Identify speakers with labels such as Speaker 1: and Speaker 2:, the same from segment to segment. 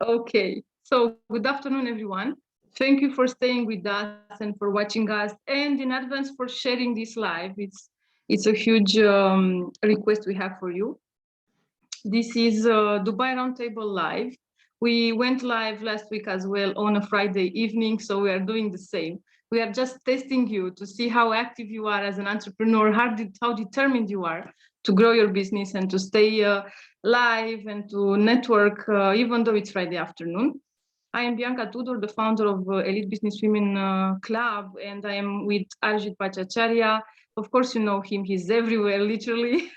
Speaker 1: Okay, so good afternoon, everyone. Thank you for staying with us and for watching us, and in advance for sharing this live. It's a huge request we have for you. This is Dubai Roundtable Live. We went live last week as well on a Friday evening, so we are doing the same. We are just testing you to see how active you are as an entrepreneur, how determined you are to grow your business and to stay live and to network, even though it's Friday afternoon. I am Bianca Tudor, the founder of Elite Business Women Club, and I am with Arijit Bhattacharyya. Of course, you know him, he's everywhere, literally.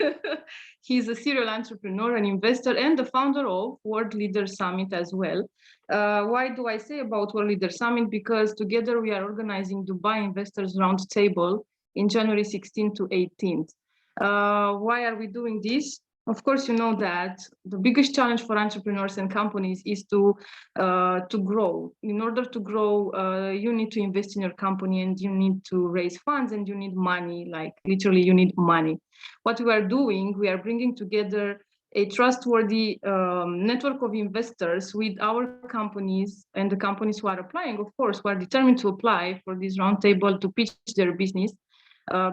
Speaker 1: He's a serial entrepreneur, an investor, and the founder of World Leader Summit as well. Why do I say about World Leader Summit? Because together we are organizing Dubai Investors Roundtable in January 16th to 18th. Why are we doing this? Of course, you know that the biggest challenge for entrepreneurs and companies is to grow. In order to grow, you need to invest in your company and you need to raise funds and you need money, like literally you need money. What we are doing, we are bringing together a trustworthy network of investors with our companies and the companies who are applying, of course, who are determined to apply for this roundtable to pitch their business.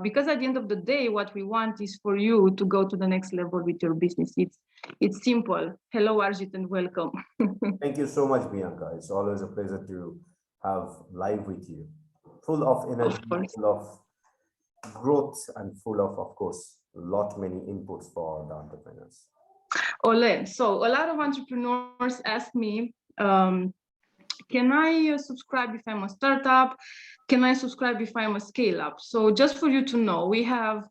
Speaker 1: Because at the end of the day, what we want is for you to go to the next level with your business. It's simple. Hello, Arijit, and welcome.
Speaker 2: Thank you so much, Bianca. It's always a pleasure to have live with you. Full of energy, full of growth, and full of course, many inputs for the entrepreneurs.
Speaker 1: Ole, so a lot of entrepreneurs ask me, can I subscribe if I'm a startup? Can I subscribe if I'm a scale up? So just for you to know, we have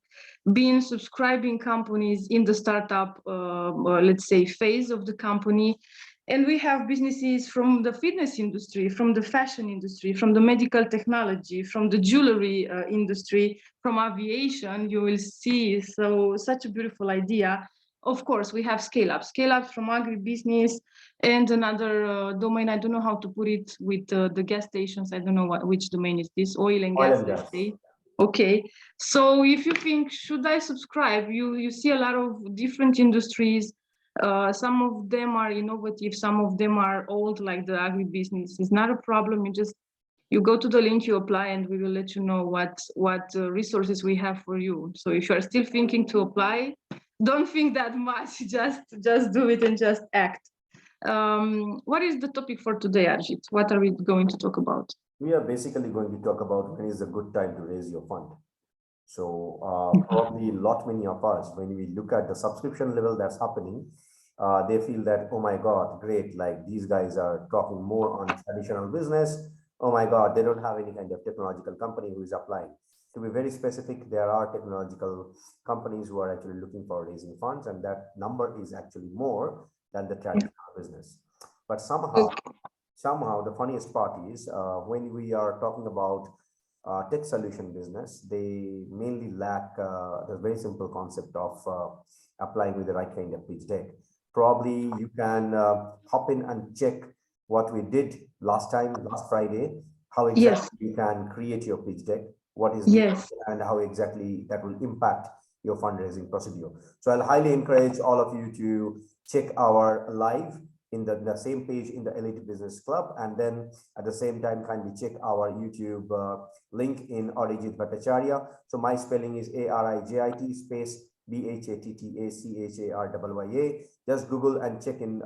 Speaker 1: been subscribing companies in the startup, let's say, phase of the company. And we have businesses from the fitness industry, from the fashion industry, from the medical technology, from the jewelry industry, from aviation. You will see such a beautiful idea. Of course, we have scale-ups from agribusiness and another domain. I don't know how to put it with the gas stations. I don't know which domain is this, oil and gas, let's say. Okay, so if you think, should I subscribe? You see a lot of different industries. Some of them are innovative, some of them are old, like the agribusiness. It's not a problem. You go to the link, you apply, and we will let you know what resources we have for you. So if you are still thinking to apply, don't think that much. Just do it and just act. What is the topic for today, Arijit? What are we going to talk about?
Speaker 2: We are basically going to talk about when is a good time to raise your fund. So probably many of us, when we look at the subscription level that's happening, they feel that, oh my God, great, like these guys are talking more on traditional business. Oh my God, they don't have any kind of technological company who is applying. To be very specific, there are technological companies who are actually looking for raising funds, and that number is actually more than the traditional business. But somehow the funniest part is when we are talking about tech solution business, they mainly lack the very simple concept of applying with the right kind of pitch deck. Probably you can hop in and check what we did last Friday, how exactly you can create your pitch deck, what is and how exactly that will impact your fundraising procedure. So I'll highly encourage all of you to check our live in the same page in the Elite Business Club, and then at the same time kindly check our YouTube link in Arijit Bhattacharyya. So my spelling is Arijit space Bhattacharya. Just Google and check in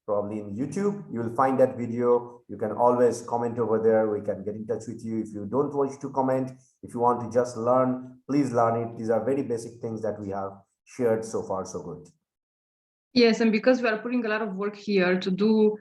Speaker 2: probably in YouTube. You will find that video. You can always comment over there. We can get in touch with you. If you don't wish to comment, if you want to just learn, please learn it. These are very basic things that we have shared so far, so good.
Speaker 1: Yes, and because we are putting a lot of work here to do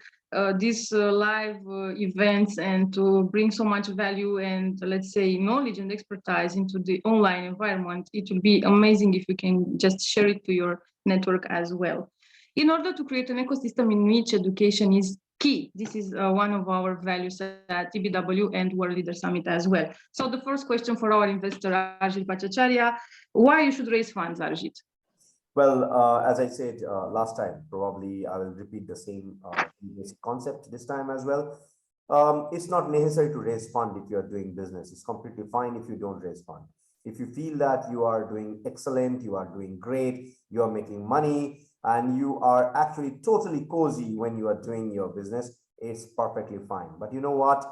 Speaker 1: these live events and to bring so much value and, let's say, knowledge and expertise into the online environment, it will be amazing if you can just share it to your network as well. In order to create an ecosystem in which education is key, this is one of our values at TBW and World Leader Summit as well. So the first question for our investor, Arijit Bhattacharyya, why you should raise funds, Arijit?
Speaker 2: Well, as I said last time, probably I will repeat the same basic concept this time as well. It's not necessary to raise fund if you're doing business. It's completely fine if you don't raise fund. If you feel that you are doing excellent, you are doing great, you are making money, and you are actually totally cozy when you are doing your business, it's perfectly fine. But you know what?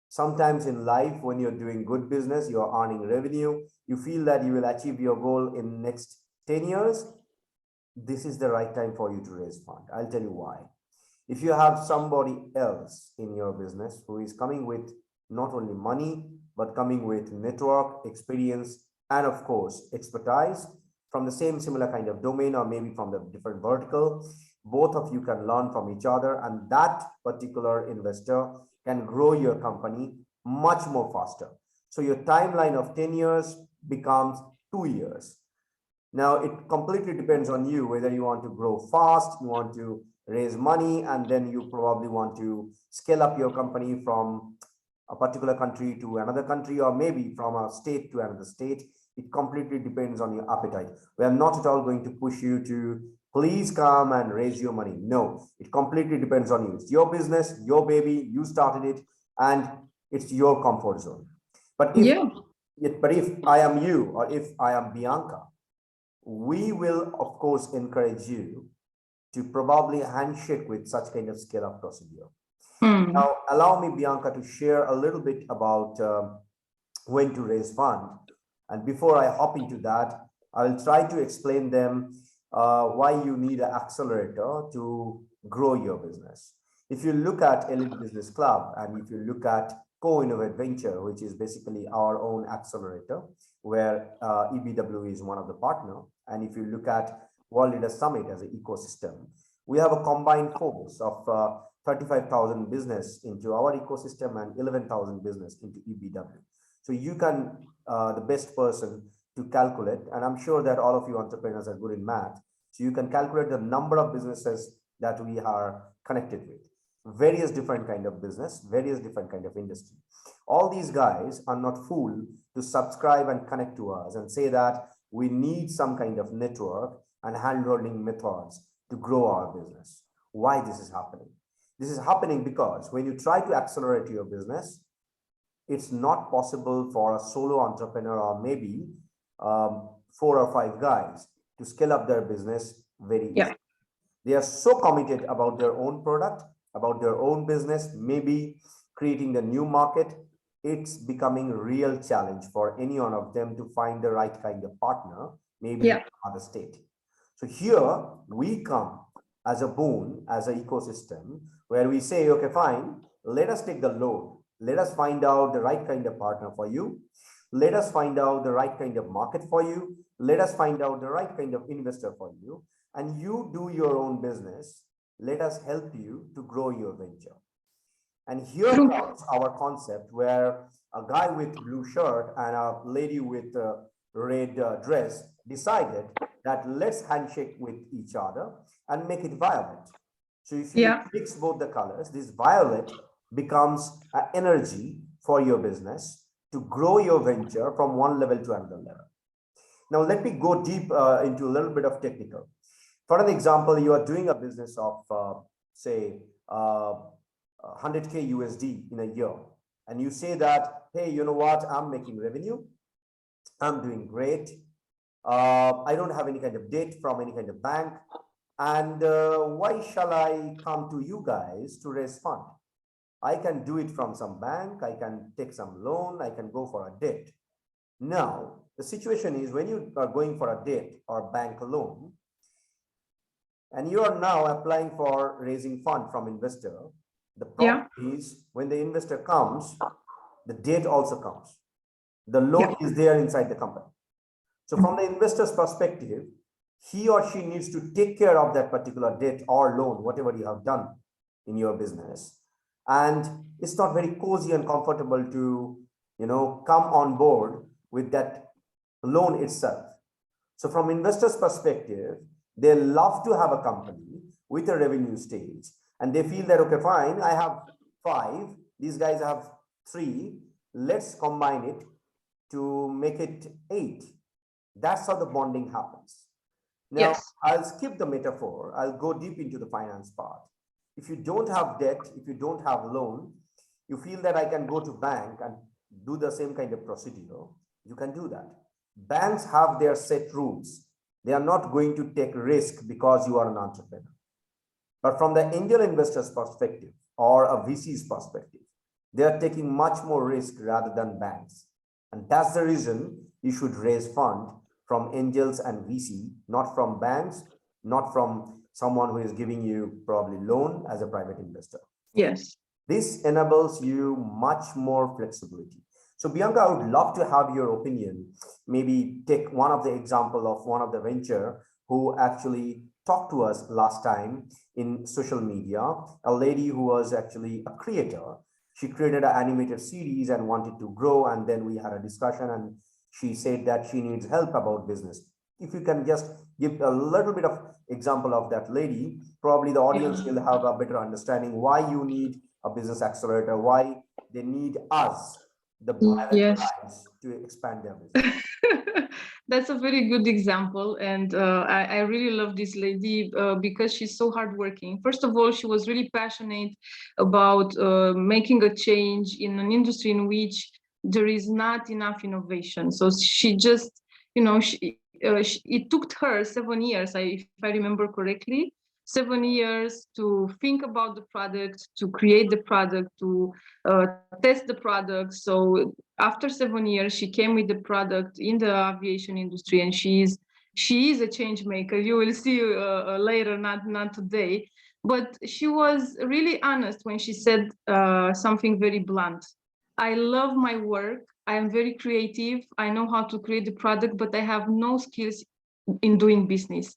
Speaker 2: Sometimes in life, when you're doing good business, you're earning revenue, you feel that you will achieve your goal in next 10 years, this is the right time for you to raise fund. I'll tell you why. If you have somebody else in your business who is coming with not only money, but coming with network, experience, and of course, expertise from the same similar kind of domain, or maybe from the different vertical, both of you can learn from each other, and that particular investor can grow your company much more faster. So your timeline of 10 years becomes 2 years. Now, it completely depends on you, whether you want to grow fast, you want to raise money, and then you probably want to scale up your company from a particular country to another country, or maybe from a state to another state. It completely depends on your appetite. We are not at all going to push you to please come and raise your money. No, it completely depends on you. It's your business, your baby, you started it, and it's your comfort zone. But if I am you, or if I am Bianca, we will of course encourage you to probably handshake with such kind of scale up procedure. Now, allow me, Bianca, to share a little bit about when to raise fund. And before I hop into that, I'll try to explain them why you need an accelerator to grow your business. If you look at Elite Business Club, and if you look at Co-Innovate Venture, which is basically our own accelerator, where EBW is one of the partner, and if you look at World Leaders Summit as an ecosystem, we have a combined force of 35,000 business into our ecosystem and 11,000 business into EBW. So you can, the best person to calculate, and I'm sure that all of you entrepreneurs are good in math, so you can calculate the number of businesses that we are connected with. Various different kind of business, various different kind of industry. All these guys are not fooled to subscribe and connect to us and say that we need some kind of network and hand-holding methods to grow our business. Why this is happening? This is happening because when you try to accelerate your business, it's not possible for a solo entrepreneur, or maybe 4 or 5 guys, to scale up their business very easily. They are so committed about their own product, about their own business, maybe creating the new market. It's becoming a real challenge for any one of them to find the right kind of partner, maybe in another state. So here we come as a boon, as an ecosystem, where we say, okay, fine, let us take the load. Let us find out the right kind of partner for you. Let us find out the right kind of market for you. Let us find out the right kind of investor for you. And you do your own business. Let us help you to grow your venture. And here comes our concept, where a guy with blue shirt and a lady with a red dress decided that let's handshake with each other and make it violet. So if you mix both the colors, this violet becomes an energy for your business to grow your venture from one level to another level. Now, let me go deep into a little bit of technical. For an example, you are doing a business of, say, 100K USD in a year. And you say that, hey, you know what? I'm making revenue. I'm doing great. I don't have any kind of debt from any kind of bank. And why shall I come to you guys to raise fund? I can do it from some bank. I can take some loan. I can go for a debt. Now, the situation is when you are going for a debt or bank loan, and you are now applying for raising fund from investor, the problem is when the investor comes, the debt also comes. The loan is there inside the company. So from the investor's perspective, he or she needs to take care of that particular debt or loan, whatever you have done in your business. And it's not very cozy and comfortable to, come on board with that loan itself. So from investors' perspective, they love to have a company with a revenue stage, and they feel that, okay, fine, I have 5, these guys have 3, let's combine it to make it 8. That's how the bonding happens. Now, I'll skip the metaphor. I'll go deep into the finance part. If you don't have debt, if you don't have loan, you feel that I can go to bank and do the same kind of procedure, you can do that. Banks have their set rules. They are not going to take risk because you are an entrepreneur. But from the angel investor's perspective or a VC's perspective, they are taking much more risk rather than banks. And that's the reason you should raise fund from angels and VC, not from banks, not from someone who is giving you probably loan as a private investor.
Speaker 1: Yes.
Speaker 2: This enables you much more flexibility. So Bianca, I would love to have your opinion. Maybe take one of the example of one of the venture who actually talked to us last time in social media, a lady who was actually a creator. She created an animated series and wanted to grow. And then we had a discussion and she said that she needs help about business. If you can just give a little bit of example of that lady, probably the audience will have a better understanding why you need a business accelerator, why they need us, the private clients, to expand their business.
Speaker 1: That's a very good example. And I really love this lady because she's so hardworking. First of all, she was really passionate about making a change in an industry in which there is not enough innovation. So she just, it took her 7 years, if I remember correctly, 7 years to think about the product, to create the product, to test the product. So after 7 years, she came with the product in the aviation industry, and she is a change maker. You will see later, not today. But she was really honest when she said something very blunt. I love my work. I am very creative. I know how to create the product, but I have no skills in doing business.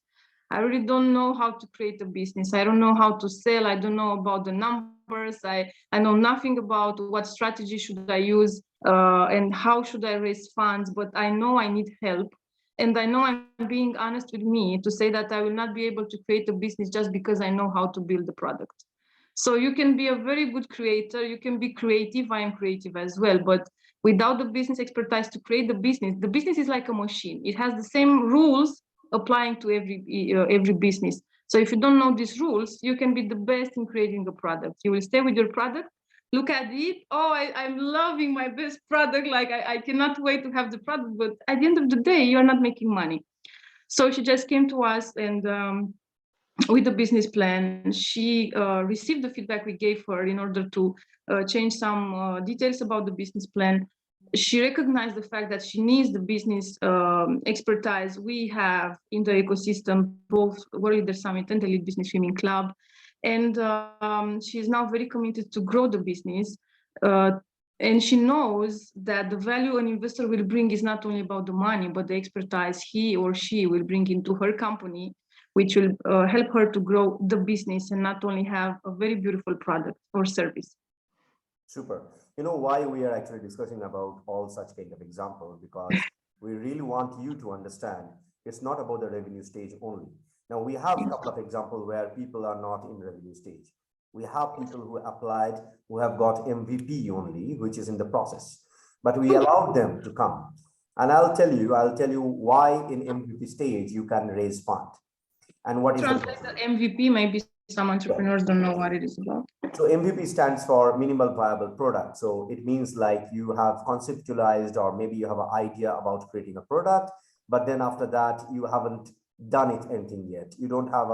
Speaker 1: I really don't know how to create a business. I don't know how to sell. I don't know about the numbers. I know nothing about what strategy should I use and how should I raise funds, but I know I need help. And I know I'm being honest with me to say that I will not be able to create a business just because I know how to build the product. So you can be a very good creator. You can be creative. I am creative as well. But without the business expertise to create the business is like a machine. It has the same rules applying to every business. So if you don't know these rules, you can be the best in creating a product. You will stay with your product, look at it. Oh, I'm loving my best product. Like I cannot wait to have the product. But at the end of the day, you're not making money. So she just came to us and with the business plan, she received the feedback we gave her in order to change some details about the business plan. She recognized the fact that she needs the business expertise we have in the ecosystem, both World Leader Summit and the Lead Business Swimming Club. And she is now very committed to grow the business. And she knows that the value an investor will bring is not only about the money, but the expertise he or she will bring into her company, which will help her to grow the business and not only have a very beautiful product or service.
Speaker 2: Super. You know why we are actually discussing about all such kind of examples? Because we really want you to understand it's not about the revenue stage only. Now we have a couple of examples where people are not in revenue stage. We have people who applied, who have got MVP only, which is in the process, but we allowed them to come. And I'll tell you why in MVP stage you can raise fund. And what is
Speaker 1: the MVP? Maybe some entrepreneurs don't know what it is about.
Speaker 2: So MVP stands for minimal viable product. So it means like you have conceptualized, or maybe you have an idea about creating a product, but then after that, you haven't done it anything yet. You don't have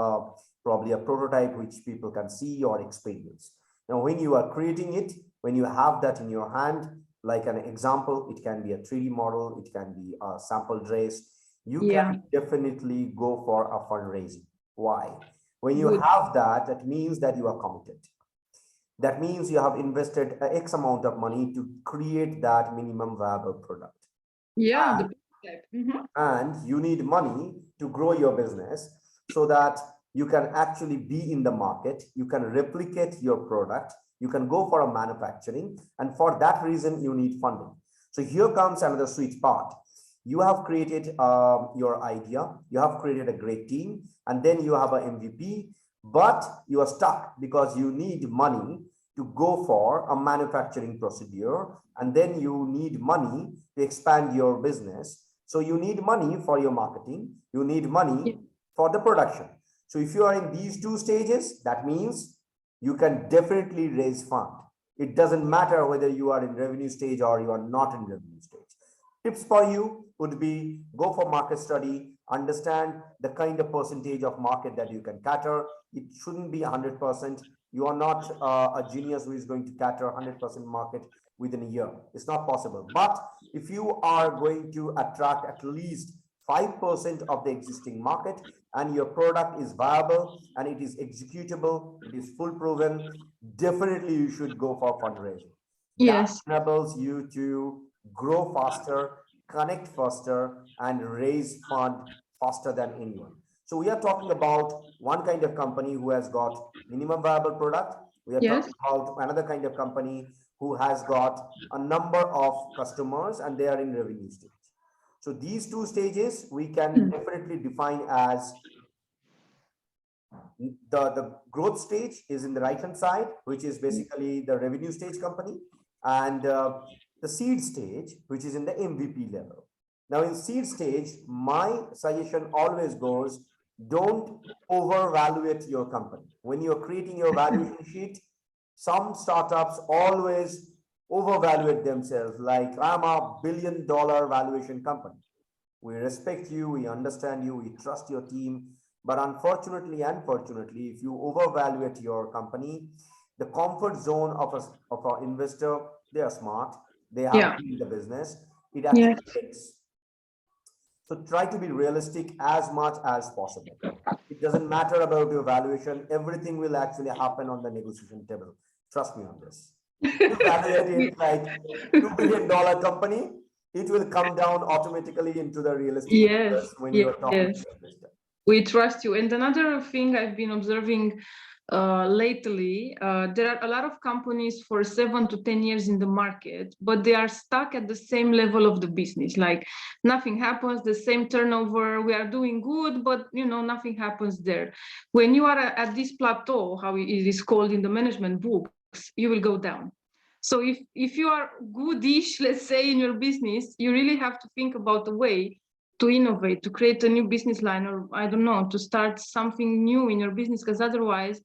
Speaker 2: probably a prototype which people can see or experience. Now, when you are creating it, when you have that in your hand, like an example, it can be a 3D model, it can be a sample dress. You can definitely go for a fundraising. Why? When you have that, that means that you are committed. That means you have invested X amount of money to create that minimum viable product.
Speaker 1: Yeah.
Speaker 2: And you need money to grow your business so that you can actually be in the market. You can replicate your product. You can go for a manufacturing. And for that reason, you need funding. So here comes another sweet part. You have created your idea. You have created a great team. And then you have an MVP. But you are stuck because you need money to go for a manufacturing procedure, and then you need money to expand your business. So you need money for your marketing, you need money for the production. So if you are in these two stages, that means you can definitely raise fund. It doesn't matter whether you are in revenue stage or you are not in revenue stage. Tips for you would be go for market study, understand the kind of percentage of market that you can cater. It shouldn't be 100%. You are not a genius who is going to cater 100% market within a year. It's not possible. But if you are going to attract at least 5% of the existing market, and your product is viable and it is executable, it is full proven, definitely you should go for fundraising.
Speaker 1: Yes.
Speaker 2: That enables you to grow faster, connect faster, and raise fund faster than anyone. So we are talking about one kind of company who has got minimum viable product. We are talking about another kind of company who has got a number of customers and they are in revenue stage. So these two stages we can definitely define as the growth stage is in the right hand side, which is basically the revenue stage company, and the seed stage, which is in the MVP level. Now in seed stage, my suggestion always goes, don't overvaluate your company. When you're creating your valuation sheet, some startups always overvaluate themselves, like I'm a $1 billion valuation company. We respect you, we understand you, we trust your team. But unfortunately, if you overvaluate your company, the comfort zone of an investor, they are smart, they have been in the business, it actually takes. So try to be realistic as much as possible. It doesn't matter about your valuation, everything will actually happen on the negotiation table. Trust me on this. If you evaluate it like $2 billion company, it will come down automatically into the realistic when you are talking to the investor.
Speaker 1: We trust you. And another thing I've been observing lately, there are a lot of companies for 7 to 10 years in the market, but they are stuck at the same level of the business. Like nothing happens, the same turnover, we are doing good, but nothing happens there. When you are at this plateau, how it is called in the management books, you will go down. So if you are goodish, let's say, in your business, you really have to think about a way to innovate, to create a new business line, or I don't know, to start something new in your business, because otherwise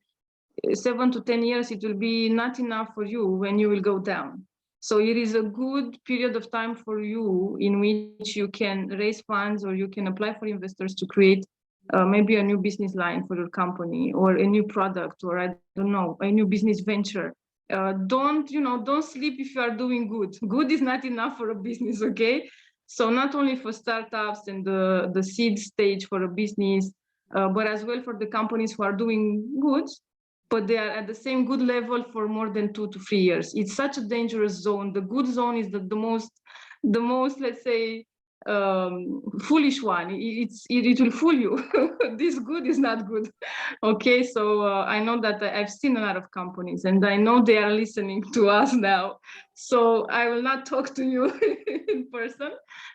Speaker 1: 7 to 10 years, it will be not enough for you when you will go down. So it is a good period of time for you in which you can raise funds or you can apply for investors to create maybe a new business line for your company or a new product, or I don't know, a new business venture. Don't sleep if you are doing good. Good is not enough for a business, okay? So not only for startups and the seed stage for a business, but as well for the companies who are doing good, but they are at the same good level for more than 2 to 3 years. It's such a dangerous zone. The good zone is the most, let's say, foolish one. It will fool you. This good is not good. Okay, so I know that I've seen a lot of companies and I know they are listening to us now. So I will not talk to you in person,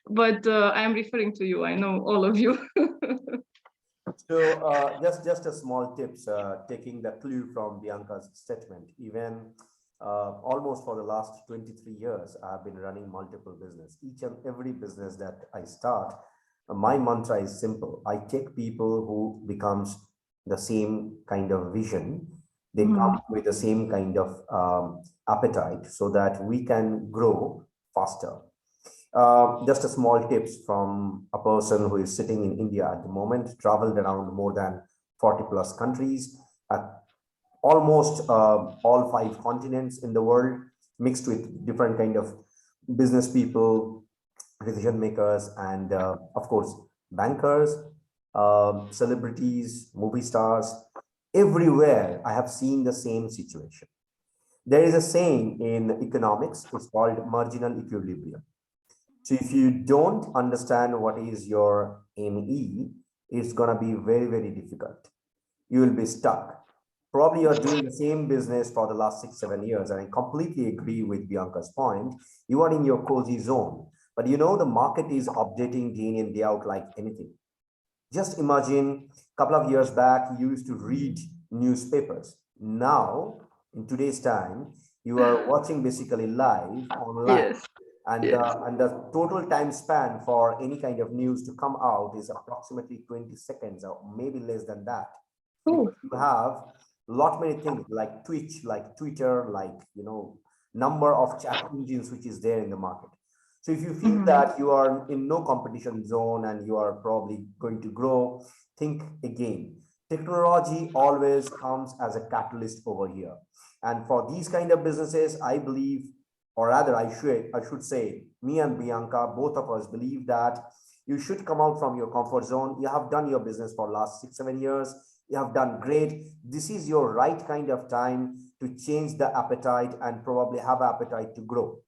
Speaker 1: but I'm referring to you. I know all of you.
Speaker 2: So just a small tips, taking the clue from Bianca's statement. Even almost for the last 23 years, I've been running multiple business. Each and every business that I start, my mantra is simple. I take people who becomes the same kind of vision. They come with the same kind of appetite so that we can grow faster. Just a small tips from a person who is sitting in India at the moment, traveled around more than 40 plus countries, almost all 5 continents in the world, mixed with different kind of business people, decision makers, and of course, bankers, celebrities, movie stars. Everywhere I have seen the same situation. There is a saying in economics, it's called marginal equilibrium. So if you don't understand what is your ME, it's going to be very, very difficult. You will be stuck. Probably you're doing the same business for the last 6-7 years. And I completely agree with Bianca's point. You are in your cozy zone, but the market is updating day in and day out like anything. Just imagine a couple of years back, you used to read newspapers. Now, in today's time, you are watching basically live online.
Speaker 1: Yes.
Speaker 2: And the total time span for any kind of news to come out is approximately 20 seconds or maybe less than that. Because you have lot many things like Twitch, like Twitter, like number of chat engines which is there in the market. So if you feel that you are in no competition zone and you are probably going to grow, think again. Technology always comes as a catalyst over here. And for these kind of businesses, I believe, or rather I should say, me and Bianca, both of us believe that you should come out from your comfort zone. You have done your business for last 6-7 years. You have done great. This is your right kind of time to change the appetite and probably have appetite to grow.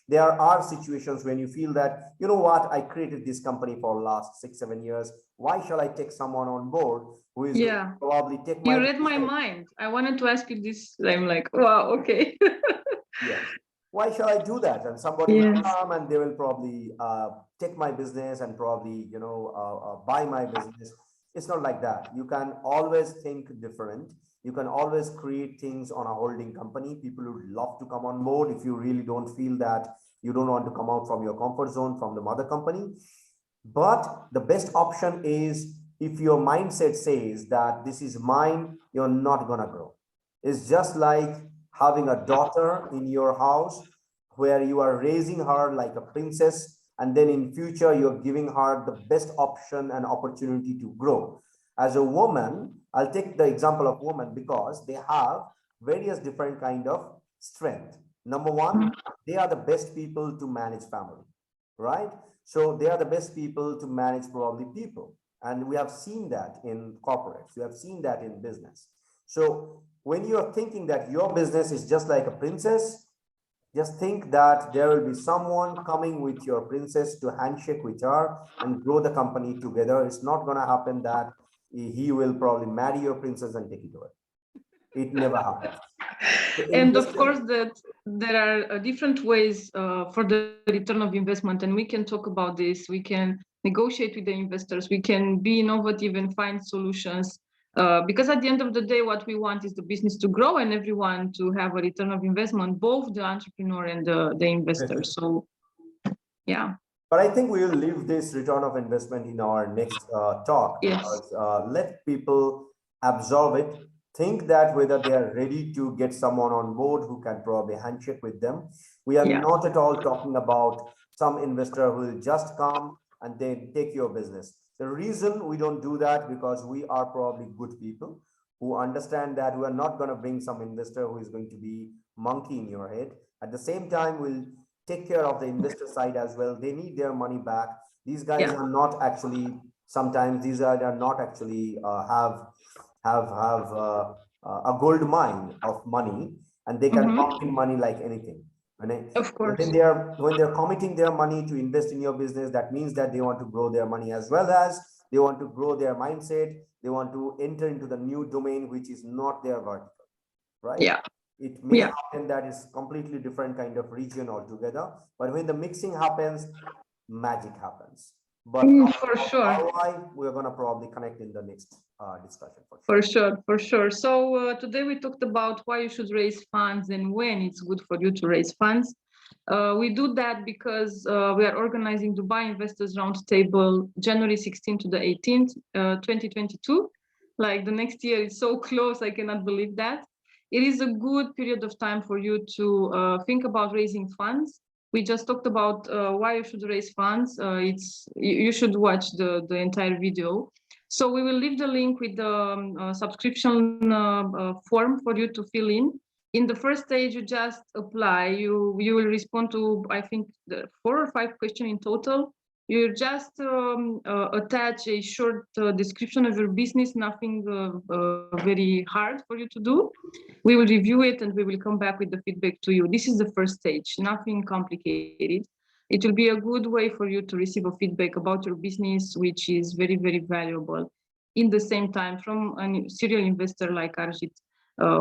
Speaker 2: There are situations when you feel that, you know what, I created this company for last 6-7 years. Why shall I take someone on board who is going to probably take my...
Speaker 1: You read my mind. I wanted to ask you this. I'm like, wow, okay.
Speaker 2: Yes. Why shall I do that? And somebody will come and they will probably take my business and probably, buy my business. It's not like that. You can always think different. You can always create things on a holding company. People would love to come on board if you really don't feel that you don't want to come out from your comfort zone from the mother company. But the best option is if your mindset says that this is mine, you're not going to grow. It's just like having a daughter in your house where you are raising her like a princess, and then in future you're giving her the best option and opportunity to grow. As a woman, I'll take the example of women because they have various different kind of strength. Number one, they are the best people to manage family, right? So they are the best people to manage probably people. And we have seen that in corporates. We have seen that in business. So when you're thinking that your business is just like a princess, just think that there will be someone coming with your princess to handshake with her and grow the company together. It's not going to happen that he will probably marry your princess and take it away. It never happens.
Speaker 1: And of course, that there are different ways for the return of investment, and we can talk about this. We can negotiate with the investors. We can be innovative and find solutions. Because at the end of the day, what we want is the business to grow and everyone to have a return of investment, both the entrepreneur and the investor. So, yeah.
Speaker 2: But I think we will leave this return of investment in our next talk, because let people absorb it, think that whether they are ready to get someone on board who can probably handshake with them. We are not at all talking about some investor who will just come and then take your business. The reason we don't do that because we are probably good people who understand that we are not going to bring some investor who is going to be monkey in your head. At the same time, we'll take care of the investor side as well. They need their money back. These guys are not actually, sometimes these are not actually have a gold mine of money, and they can pump in money like anything.
Speaker 1: Of course.
Speaker 2: When they're committing their money to invest in your business, that means that they want to grow their money as well as they want to grow their mindset. They want to enter into the new domain, which is not their vertical, right?
Speaker 1: Yeah.
Speaker 2: It may happen that it's completely different kind of region altogether, but when the mixing happens, magic happens. But
Speaker 1: for sure,
Speaker 2: we're going to probably connect in the next discussion.
Speaker 1: For sure. So today we talked about why you should raise funds and when it's good for you to raise funds. We do that because we are organizing Dubai Investors Roundtable January 16th to the 18th, 2022. Like the next year is so close, I cannot believe that. It is a good period of time for you to think about raising funds. We just talked about why you should raise funds. You should watch the entire video. So we will leave the link with the subscription form for you to fill in. In the first stage, you just apply. You will respond to, I think, 4 or 5 questions in total. You just attach a short description of your business, nothing very hard for you to do. We will review it and we will come back with the feedback to you. This is the first stage, nothing complicated. It will be a good way for you to receive a feedback about your business, which is very, very valuable. In the same time, from a serial investor like Arijit,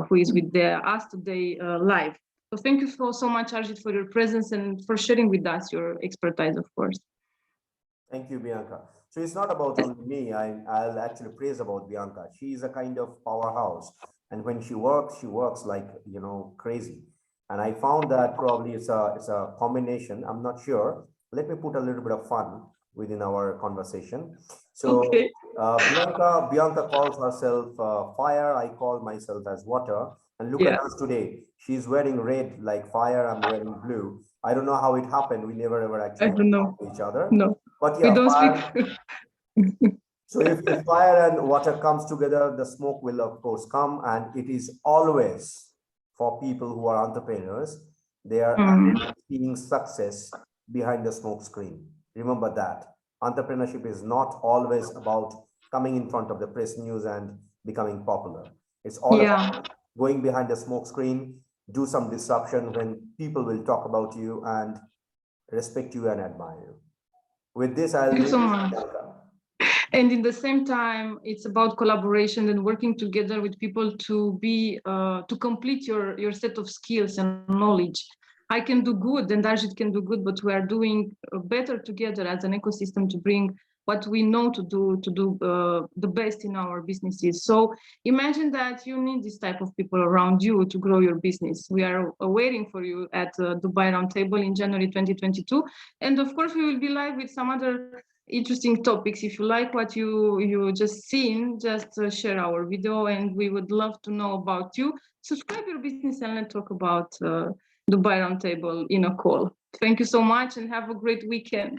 Speaker 1: who is with us today live. So thank you so much, Arijit, for your presence and for sharing with us your expertise, of course.
Speaker 2: Thank you, Bianca. So it's not about only me. I'll actually praise about Bianca. She's a kind of powerhouse. And when she works like, crazy. And I found that probably it's a combination. I'm not sure. Let me put a little bit of fun. within our conversation. So
Speaker 1: Okay.
Speaker 2: Bianca calls herself fire. I call myself as water. And look at us today. She's wearing red like fire. I'm wearing blue. I don't know how it happened. We never ever
Speaker 1: I
Speaker 2: actually
Speaker 1: don't know.
Speaker 2: talked to each other.
Speaker 1: No,
Speaker 2: But
Speaker 1: we
Speaker 2: yeah,
Speaker 1: don't speak.
Speaker 2: fire. So if fire and water comes together, the smoke will of course come, and it is always for people who are entrepreneurs. They are actually seeing success behind the smoke screen. Remember that entrepreneurship is not always about coming in front of the press news and becoming popular. It's all about going behind the smoke screen, do some disruption when people will talk about you and respect you and admire you. With this, I'll
Speaker 1: Thank you
Speaker 2: leave
Speaker 1: so
Speaker 2: it to
Speaker 1: much.
Speaker 2: Bianca.
Speaker 1: And in the same time, it's about collaboration and working together with people to be to complete your set of skills and knowledge. I can do good and Arijit can do good, but we are doing better together as an ecosystem to bring what we know to do the best in our businesses. So imagine that you need this type of people around you to grow your business. We are waiting for you at Dubai Roundtable in January 2022. And of course, we will be live with some other interesting topics. If you like what you just seen, just share our video, and we would love to know about you. Subscribe your business and let's talk about Dubai Roundtable in a call. Thank you so much and have a great weekend.